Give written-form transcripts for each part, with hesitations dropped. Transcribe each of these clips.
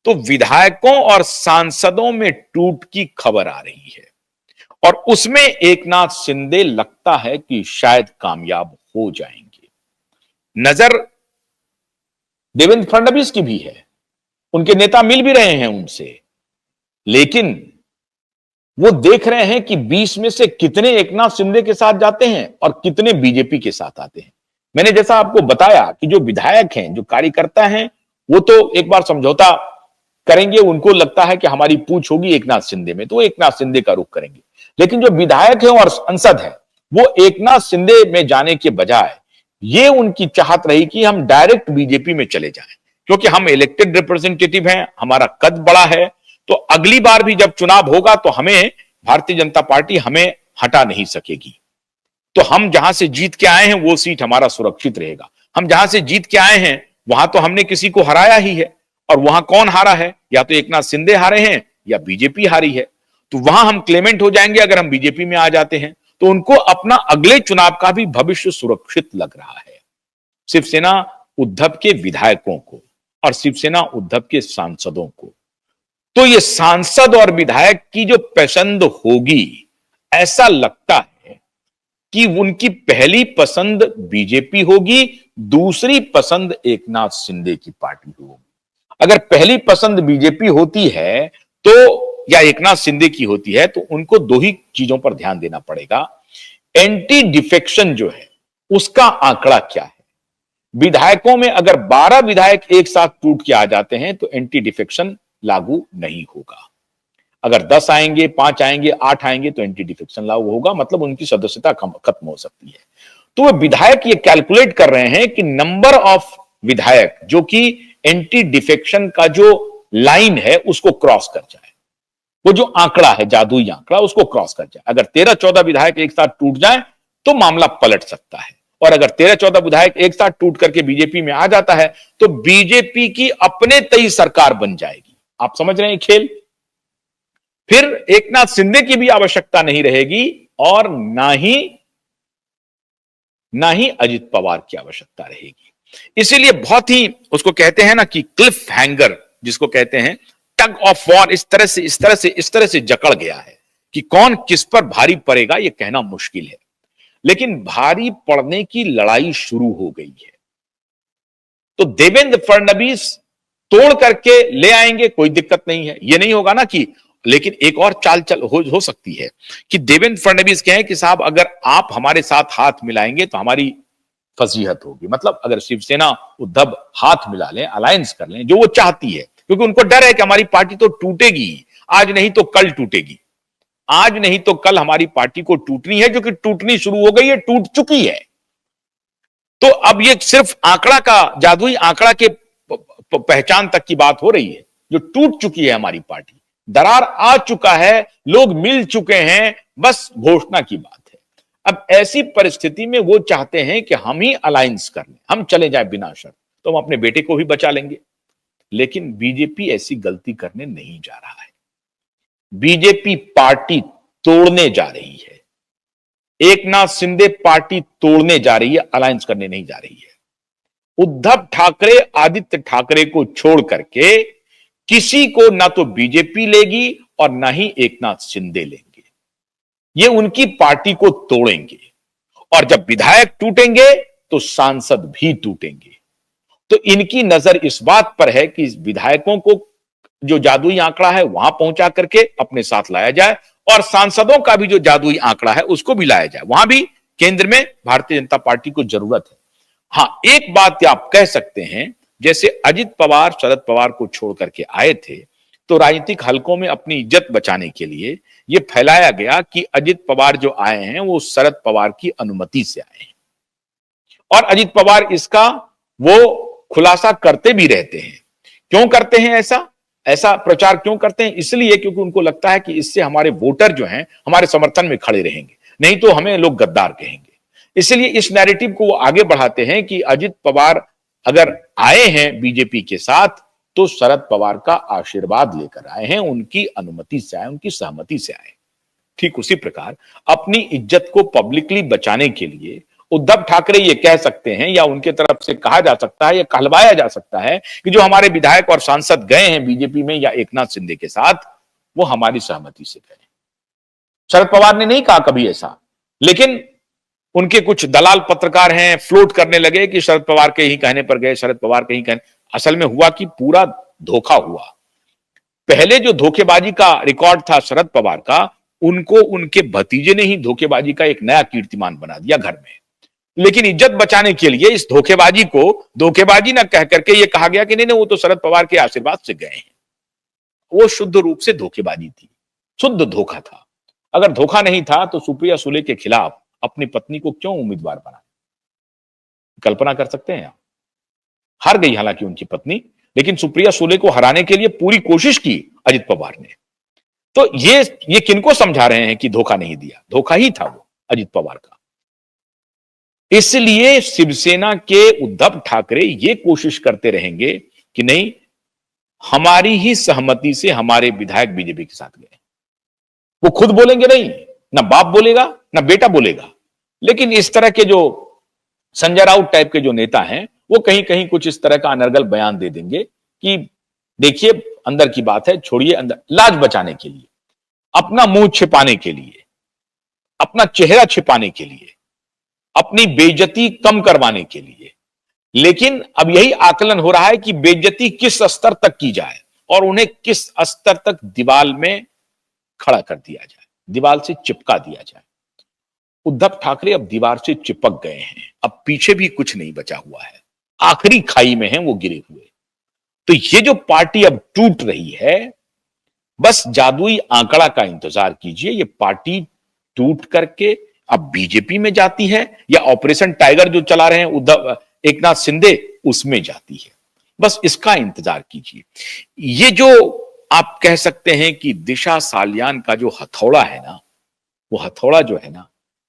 तो विधायकों और सांसदों में टूट की खबर आ रही है और उसमें एकनाथ शिंदे लगता है कि शायद कामयाब हो जाएंगे। नजर देवेंद्र फडणवीस की भी है, उनके नेता मिल भी रहे हैं उनसे, लेकिन वो देख रहे हैं कि 20 में से कितने एकनाथ शिंदे के साथ जाते हैं और कितने बीजेपी के साथ आते हैं। मैंने जैसा आपको बताया कि जो विधायक हैं, जो कार्यकर्ता हैं, वो तो एक बार समझौता करेंगे, उनको लगता है कि हमारी पूछ होगी एकनाथ शिंदे में, तो वो एकनाथ शिंदे का रुख करेंगे। लेकिन जो विधायक है और सांसद है, वो एकनाथ शिंदे में जाने के बजाय ये उनकी चाहत रही कि हम डायरेक्ट बीजेपी में चले जाएं, क्योंकि हम इलेक्टेड रिप्रेजेंटेटिव हैं, हमारा कद बड़ा है, तो अगली बार भी जब चुनाव होगा तो हमें भारतीय जनता पार्टी हमें हटा नहीं सकेगी। तो हम जहां से जीत के आए हैं वो सीट हमारा सुरक्षित रहेगा। हम जहां से जीत के आए हैं वहां तो हमने किसी को हराया ही है, और वहां कौन हारा है? या तो एकनाथ शिंदे हारे हैं या बीजेपी हारी है। तो वहां हम क्लेमेंट हो जाएंगे अगर हम बीजेपी में आ जाते हैं। तो उनको अपना अगले चुनाव का भी भविष्य सुरक्षित लग रहा है। शिवसेना उद्धव के विधायकों को और शिवसेना उद्धव के सांसदों को, तो ये सांसद और विधायक की जो पसंद होगी, ऐसा लगता है कि उनकी पहली पसंद बीजेपी होगी, दूसरी पसंद एकनाथ शिंदे की पार्टी होगी। अगर पहली पसंद बीजेपी होती है तो, या एकनाथ शिंदे की होती है, तो उनको दो ही चीजों पर ध्यान देना पड़ेगा। एंटी डिफेक्शन जो है उसका आंकड़ा क्या है? विधायकों में अगर 12 विधायक एक साथ टूट के आ जाते हैं तो एंटी डिफेक्शन लागू नहीं होगा। अगर 10 आएंगे, 5 आएंगे, 8 आएंगे तो एंटी डिफेक्शन लागू होगा, मतलब उनकी सदस्यता खत्म हो सकती है। तो वे विधायक ये कैलकुलेट कर रहे हैं कि नंबर ऑफ विधायक जो कि एंटी डिफेक्शन का जो लाइन है उसको क्रॉस कर जाए, वो जो आंकड़ा है, जादुई आंकड़ा, उसको क्रॉस कर जाए। अगर 13-14 विधायक एक साथ टूट जाए तो मामला पलट सकता है, और अगर 13-14 विधायक एक साथ टूट करके बीजेपी में आ जाता है तो बीजेपी की अपने तय सरकार बन जाएगी। आप समझ रहे हैं खेल? फिर एकनाथ शिंदे की भी आवश्यकता नहीं रहेगी और ना ही अजित पवार की आवश्यकता रहेगी। इसीलिए बहुत ही, उसको कहते हैं ना कि क्लिफ हैंगर जिसको कहते हैं, टग ऑफ वॉर, इस तरह से जकड़ गया है कि कौन किस पर भारी पड़ेगा यह कहना मुश्किल है। लेकिन भारी पड़ने की लड़ाई शुरू हो गई है। तो देवेंद्र फडणवीस तोड़ करके ले आएंगे, कोई दिक्कत नहीं है, यह नहीं होगा ना कि, लेकिन एक और चाल हो सकती है कि देवेंद्र फडणवीस कहें कि साहब अगर आप हमारे साथ हाथ मिलाएंगे तो हमारी फजीहत होगी। मतलब अगर शिवसेना उद्धव हाथ मिला लें, अलायंस कर लें, जो वो चाहती है, क्योंकि उनको डर है कि हमारी पार्टी तो टूटेगी, आज नहीं तो कल टूटेगी, आज नहीं तो कल हमारी पार्टी को टूटनी है, जो कि टूटनी शुरू हो गई है, टूट चुकी है। तो अब ये सिर्फ आंकड़ा का, जादुई आंकड़ा के पहचान तक की बात हो रही है, जो टूट चुकी है हमारी पार्टी, दरार आ चुका है, लोग मिल चुके हैं, बस घोषणा की बात है। अब ऐसी परिस्थिति में वो चाहते हैं कि हम ही अलायंस कर लें, हम चले जाए बिना शर्त, तो हम अपने बेटे को भी बचा लेंगे। लेकिन बीजेपी ऐसी गलती करने नहीं जा रहा है। बीजेपी पार्टी तोड़ने जा रही है। एकनाथ शिंदे पार्टी तोड़ने जा रही है, अलायंस करने नहीं जा रही है। उद्धव ठाकरे आदित्य ठाकरे को छोड़ करके किसी को ना तो बीजेपी लेगी और ना ही एकनाथ शिंदे लेंगे। ये उनकी पार्टी को तोड़ेंगे, और जब विधायक टूटेंगे तो सांसद भी टूटेंगे। तो इनकी नजर इस बात पर है कि विधायकों को जो जादुई आंकड़ा है वहां पहुंचा करके अपने साथ लाया जाए, और सांसदों का भी जो जादुई आंकड़ा है उसको भी लाया जाए। वहां भी केंद्र में भारतीय जनता पार्टी को जरूरत है। हां, एक बात आप कह सकते हैं, जैसे अजित पवार शरद पवार को छोड़ करके आए थे, तो राजनीतिक हलकों में अपनी इज्जत बचाने के लिए यह फैलाया गया कि अजित पवार जो आए हैं वो शरद पवार की अनुमति से आए हैं, और अजित पवार इसका वो खुलासा करते भी रहते हैं। क्यों करते हैं ऐसा प्रचार क्यों करते हैं? इसलिए क्योंकि उनको लगता है कि इससे हमारे वोटर जो हैं हमारे समर्थन में खड़े रहेंगे, नहीं तो हमें लोग गद्दार कहेंगे। इसलिए इस नैरेटिव को वो आगे बढ़ाते हैं कि अजित पवार अगर आए हैं बीजेपी के साथ तो शरद पवार का आशीर्वाद लेकर आए हैं, उनकी अनुमति से आए, उनकी सहमति से आए। ठीक उसी प्रकार अपनी इज्जत को पब्लिकली बचाने के लिए उद्धव ठाकरे ये कह सकते हैं या उनके तरफ से कहा जा सकता है या कहलवाया जा सकता है कि जो हमारे विधायक और सांसद गए हैं बीजेपी में या एकनाथ शिंदे के साथ, वो हमारी सहमति से गए। शरद पवार ने नहीं कहा कभी ऐसा, लेकिन उनके कुछ दलाल पत्रकार हैं, फ्लोट करने लगे कि शरद पवार के ही कहने पर गए, शरद पवार के ही कहने। असल में हुआ कि पूरा धोखा हुआ। पहले जो धोखेबाजी का रिकॉर्ड था शरद पवार का, उनको उनके भतीजे ने ही धोखेबाजी का एक नया कीर्तिमान बना दिया घर में। लेकिन इज्जत बचाने के लिए इस धोखेबाजी को धोखेबाजी ना कह करके ये कहा गया कि नहीं नहीं वो तो शरद पवार के आशीर्वाद से गए हैं। वो शुद्ध रूप से धोखेबाजी थी, शुद्ध धोखा था। अगर धोखा नहीं था तो सुप्रिया सुले के खिलाफ अपनी पत्नी को क्यों उम्मीदवार बना? कल्पना कर सकते हैं आप। हार गई हालांकि उनकी पत्नी, लेकिन सुप्रिया सुले को हराने के लिए पूरी कोशिश की अजित पवार ने। तो ये किनको समझा रहे हैं कि धोखा नहीं दिया? धोखा ही था वो अजित पवार का। इसलिए शिवसेना के उद्धव ठाकरे ये कोशिश करते रहेंगे कि नहीं, हमारी ही सहमति से हमारे विधायक बीजेपी के साथ गए। वो खुद बोलेंगे नहीं, ना बाप बोलेगा ना बेटा बोलेगा, लेकिन इस तरह के जो संजय राउत टाइप के जो नेता हैं वो कहीं कहीं कुछ इस तरह का अनर्गल बयान दे देंगे कि देखिए अंदर की बात है, छोड़िए अंदर, लाज बचाने के लिए, अपना मुंह छिपाने के लिए, अपना चेहरा छिपाने के लिए, अपनी बेइज्जती कम करवाने के लिए। लेकिन अब यही आकलन हो रहा है कि बेइज्जती किस स्तर तक की जाए और उन्हें किस स्तर तक दीवार में खड़ा कर दिया जाए, दीवार से चिपका दिया जाए। उद्धव ठाकरे अब दीवार से चिपक गए हैं, अब पीछे भी कुछ नहीं बचा हुआ है, आखिरी खाई में हैं वो गिरे हुए। तो ये जो पार्टी अब टूट रही है, बस जादुई आंकड़ा का इंतजार कीजिए। ये पार्टी टूट करके अब बीजेपी में जाती है या ऑपरेशन टाइगर जो चला रहे हैं उद्धव एकनाथ शिंदे, उसमें जाती है। बस इसका इंतजार कीजिए। ये जो आप कह सकते हैं कि दिशा सालियान का जो हथौड़ा है ना, वो हथौड़ा जो है ना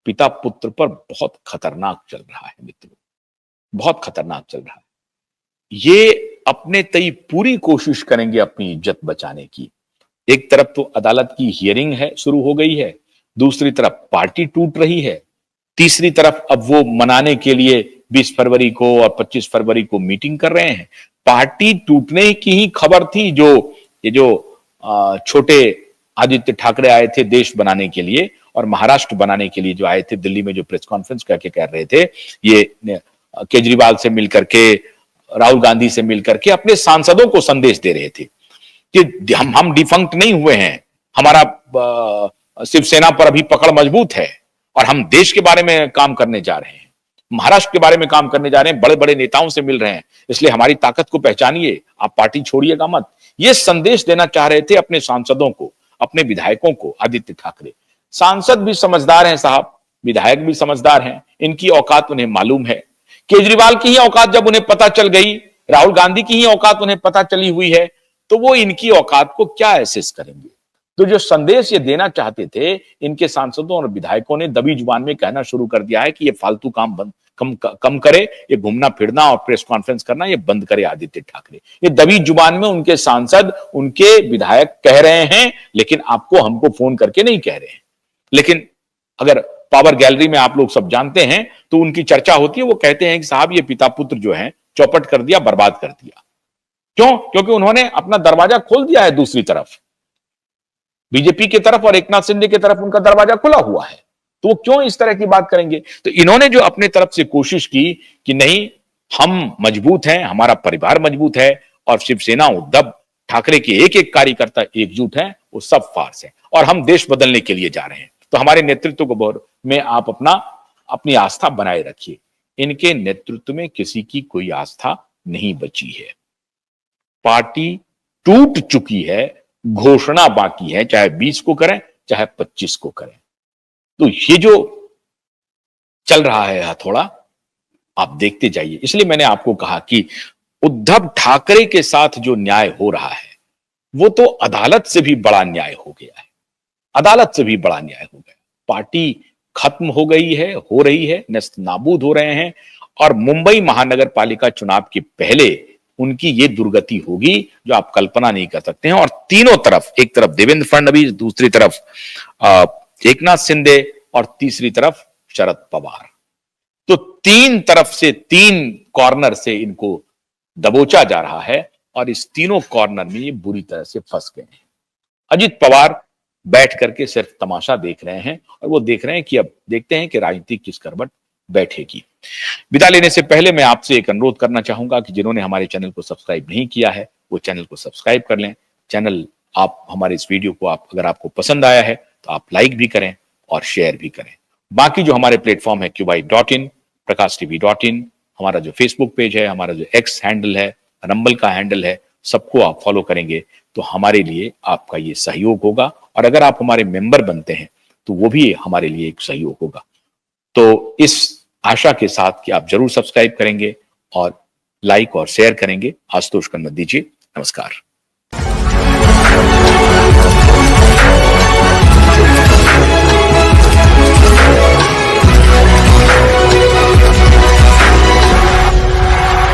पिता पुत्र पर बहुत खतरनाक चल रहा है मित्रों, बहुत खतरनाक चल रहा है। ये अपने तय पूरी कोशिश करेंगे अपनी इज्जत बचाने की। एक तरफ तो अदालत की हियरिंग है, शुरू हो गई है, दूसरी तरफ पार्टी टूट रही है, तीसरी तरफ अब वो मनाने के लिए 20 फरवरी को और 25 फरवरी को मीटिंग कर रहे हैं। पार्टी टूटने की ही खबर थी। ये जो छोटे आदित्य ठाकरे आए थे देश बनाने के लिए और महाराष्ट्र बनाने के लिए, जो आए थे दिल्ली में, जो प्रेस कॉन्फ्रेंस करके कह रहे थे, ये केजरीवाल से मिलकर के, राहुल गांधी से मिलकर के अपने सांसदों को संदेश दे रहे थे कि हम डिफंक्ट नहीं हुए हैं, हमारा शिवसेना पर अभी पकड़ मजबूत है और हम देश के बारे में काम करने जा रहे हैं, महाराष्ट्र के बारे में काम करने जा रहे हैं, बड़े बड़े नेताओं से मिल रहे हैं, इसलिए हमारी ताकत को पहचानिए, आप पार्टी छोड़िएगा मत। ये संदेश देना चाह रहे थे अपने सांसदों को, अपने विधायकों को आदित्य ठाकरे। सांसद भी समझदार हैं साहब, विधायक भी समझदार हैं, इनकी औकात उन्हें मालूम है। केजरीवाल की ही औकात जब उन्हें पता चल गई, राहुल गांधी की ही औकात उन्हें पता चली हुई है, तो वो इनकी औकात को क्या एसेस करेंगे। तो जो संदेश ये देना चाहते थे, इनके सांसदों और विधायकों ने दबी जुबान में कहना शुरू कर दिया है कि ये फालतू काम कम करे, ये घूमना फिरना और प्रेस कॉन्फ्रेंस करना ये बंद करे आदित्य ठाकरे। ये दबी जुबान में उनके सांसद, उनके विधायक कह रहे हैं, लेकिन आपको हमको फोन करके नहीं कह रहे हैं। लेकिन अगर पावर गैलरी में आप लोग सब जानते हैं तो उनकी चर्चा होती है, वो कहते हैं कि साहब ये पिता पुत्र जो है चौपट कर दिया, बर्बाद कर दिया। क्यों? क्योंकि उन्होंने अपना दरवाजा खोल दिया है दूसरी तरफ, बीजेपी की तरफ और एकनाथ शिंदे की तरफ उनका दरवाजा खुला हुआ है, तो वो क्यों इस तरह की बात करेंगे। तो इन्होंने जो अपने तरफ से कोशिश की कि नहीं हम मजबूत हैं, हमारा परिवार मजबूत है और शिवसेना उद्धव ठाकरे के एक एक कार्यकर्ता एकजुट हैं, वो सब फार्स है और हम देश बदलने के लिए जा रहे हैं। तो हमारे नेतृत्व को में आप अपनी आस्था बनाए रखिए। इनके नेतृत्व में किसी की कोई आस्था नहीं बची है, पार्टी टूट चुकी है, घोषणा बाकी है, चाहे 20 को करें चाहे 25 को करें। तो ये जो चल रहा है हथौड़ा, आप देखते जाइए। इसलिए मैंने आपको कहा कि उद्धव ठाकरे के साथ जो न्याय हो रहा है वो तो अदालत से भी बड़ा न्याय हो गया है, अदालत से भी बड़ा न्याय हो गया। पार्टी खत्म हो गई है, हो रही है, नेस्त नाबूद हो रहे हैं और मुंबई महानगर पालिका चुनाव के पहले उनकी ये दुर्गति होगी जो आप कल्पना नहीं कर सकते हैं। और तीनों तरफ, एक तरफ देवेंद्र फडणवीस, दूसरी तरफ एकनाथ शिंदे और तीसरी तरफ शरद पवार। तो तीन तरफ से, तीन कॉर्नर से इनको दबोचा जा रहा है और इस तीनों कॉर्नर में ये बुरी तरह से फंस गए हैं। अजित पवार बैठ करके सिर्फ तमाशा देख रहे हैं और वो देख रहे हैं कि अब देखते हैं कि राजनीति किस करवट बैठेगी। विदा लेने से पहले मैं आपसे एक अनुरोध करना चाहूंगा कि जिन्होंने हमारे चैनल को सब्सक्राइब नहीं किया है वो चैनल को सब्सक्राइब कर लें। चैनल आप हमारे इस वीडियो को अगर आपको पसंद आया है तो आप लाइक भी करें और शेयर भी करें। बाकी जो हमारे प्लेटफॉर्म है QYIT.in, PrakashTV.in, हमारा जो फेसबुक पेज है, हमारा जो एक्स हैंडल है, रंबल का हैंडल है, सबको आप फॉलो करेंगे तो हमारे लिए आपका ये सहयोग होगा। और अगर आप हमारे मेंबर बनते हैं तो वो भी हमारे लिए एक सहयोग होगा। तो इस आशा के साथ कि आप जरूर सब्सक्राइब करेंगे और लाइक और शेयर करेंगे। आशुतोष कन्नत दीजिए, नमस्कार।